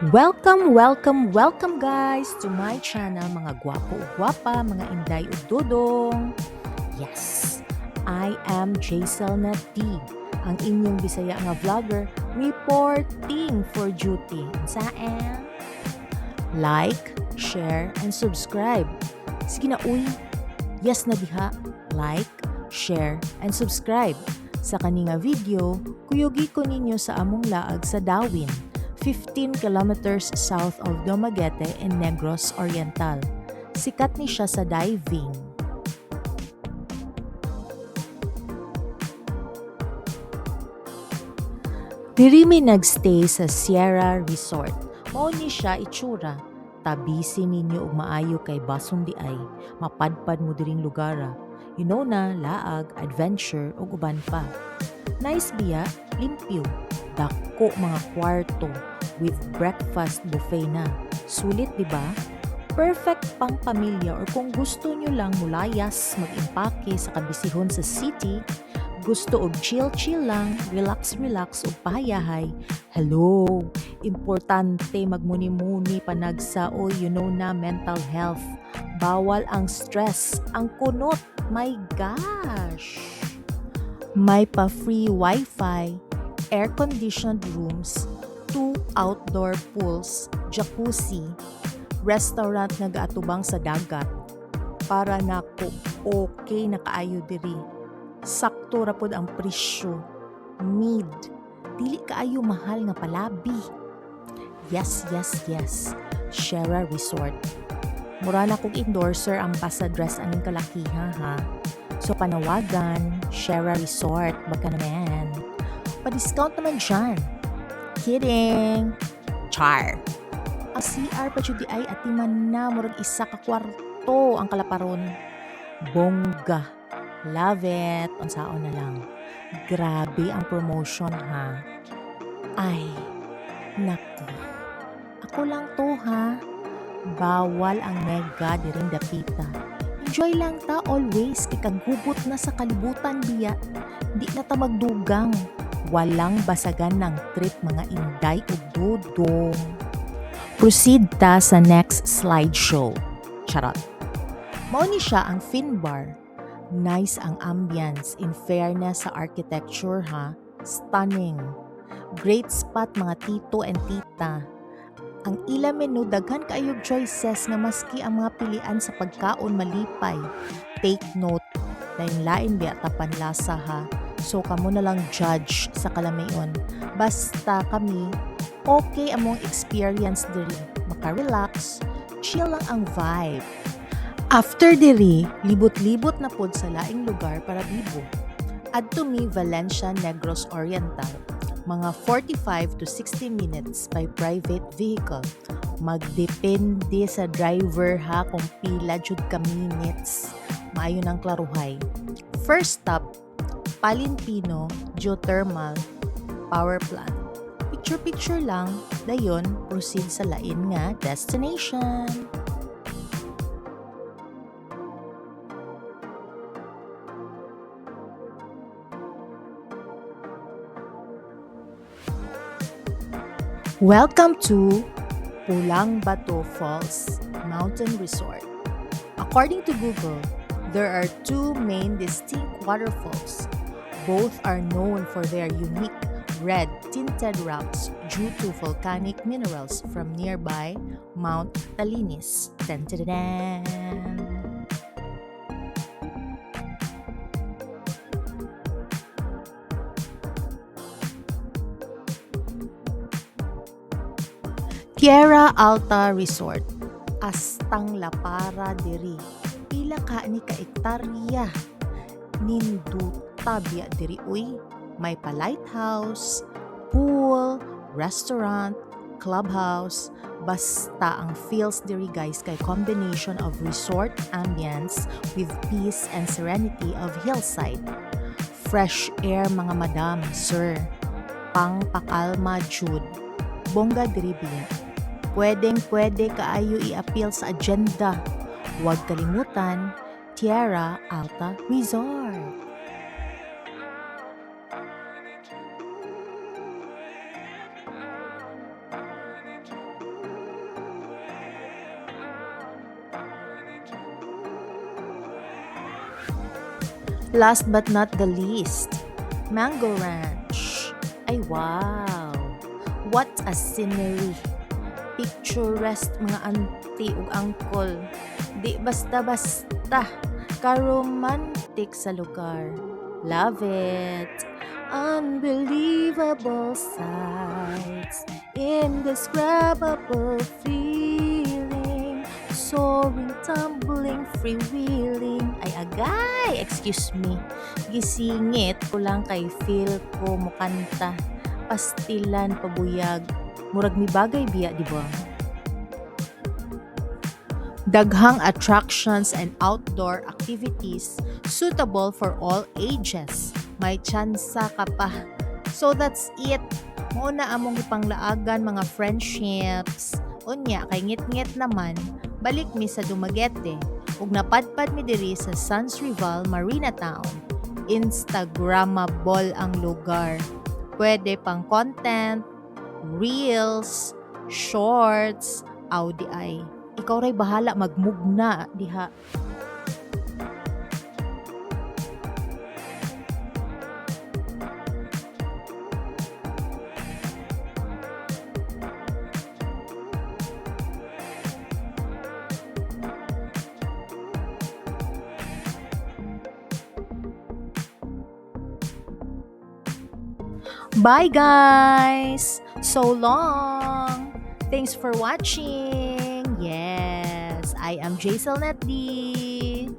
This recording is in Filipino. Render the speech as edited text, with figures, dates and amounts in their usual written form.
Welcome guys to my channel mga gwapo ug gwapa, mga inday ug dudong. Yes, I am Jaisal Nati, ang inyong Bisaya nga vlogger reporting for duty. Saan? Like, share, and subscribe. Sige na uy, yes na diha. Like, share, and subscribe. Sa kaninga video, kuyugi ko ninyo sa among laag sa Dawin, 15 kilometers south of Dumaguete in Negros Oriental. Sikat ni siya sa diving. Diri mi nagstay sa Sierra Resort. Mao ni siya itsura. Tabisi ninyo og maayo kay basong di ay mapadpad mo diring lugara. You know na, laag, adventure ug uban pa. Nice biya, limpyo, dako mga kwarto with breakfast buffet na. Sulit di ba? Perfect pang pamilya or kung gusto nyo lang mulayas mag-impake sa kabisihon sa city, gusto og chill lang, relax ug pahayahay. Hello, importante magmuni-muni panagsa o you know na mental health. Bawal ang stress, ang kunot. My gosh! May pa-free wifi, air-conditioned rooms, 2 outdoor pools, jacuzzi, restaurant nagaatubang sa dagat. Para nako, okay na kaayo diri. Sakto ra pod ang presyo. Mid. Dili kaayo mahal nga palabi. Yes. Sierra Resort. Mura na kong endorser ang pasadress aning kalakiha ha. So panawagan, Sierra Resort, baka naman. Pa-discount naman dyan. Kidding! Char! Ang CR pa jud di ay atiman na murag isa ka kwarto ang kalaparon. Bongga! Love it! Unsaon na lang. Grabe ang promotion ha. Ay, naku. Ako lang to ha. Bawal ang mega diring dapita. Enjoy lang ta always kay kagugot na sa kalibutan biya. Di na ta magdugang. Walang basagan ng trip mga inday ug dudong. Proceed ta sa next slideshow. Charot. Mao ni siya ang Finbar. Nice ang ambience in fairness sa architecture ha. Stunning. Great spot mga tito and tita. Ang ila menu daghan kaayog choices nga maski ang mga pilian sa pagkaon malipay. Take note, lain-lain biya ta panlasa ha. So kamo na lang judge sa kalamayon. Basta kami, okay among experience diri. Maka-relax, chill lang ang vibe. After diri, libot-libot na pod sa laing lugar para bibo. Adto mi Valencia, Negros Oriental. Mga 45 to 60 minutes by private vehicle. Magdepende sa driver ha kung pila jud ka minutes. Maayo ng klaruhay. First stop, Palimpino Geothermal Power Plant. Picture lang, dayon proceed sa lain nga destination. Welcome to Pulang Bato Falls Mountain Resort. According to Google, there are two main distinct waterfalls. Both are known for their unique red tinted rocks due to volcanic minerals from nearby Mount Talinis. Dun-dun-dun. Tierra Alta Resort. Astang lapara diri. Pila ka ni ka ektarya. Ninduta biya diri uy. May pa lighthouse, pool, restaurant, clubhouse. Basta ang feels diri guys kay combination of resort ambience with peace and serenity of hillside. Fresh air mga madam, sir. Pang pakalma jud. Bongga diri biya. Pwede kaayo i-appeal sa agenda. Huwag kalimutan, Tierra Alta Resort. Last but not the least, Mango Ranch. Ay wow! What a scenery! Picturesque mga auntie ug uncle. Di basta-basta, karomantik sa lugar. Love it! Unbelievable sights, indescribable feeling, soaring, tumbling, freewheeling. Ay agay, excuse me. Gisingit ko lang kay feel ko mukanta. Pastilan, pabuyag. Murag mi bagay biya, di ba? Daghang attractions and outdoor activities suitable for all ages. May tsansa ka pa. So that's it. Muna among ipanglaagan mga friendships. Unya, kay ngit-ngit naman, balik mi sa Dumaguete. Ug napadpad mi diri sa Sans Rival, Marina Town. Instagrammable ang lugar. Pwede pang content, reels, shorts, Audi ay. Ikaw ray bahala magmugna diha. Bye guys! So long! Thanks for watching! Yes, I am Jaisal Netdi.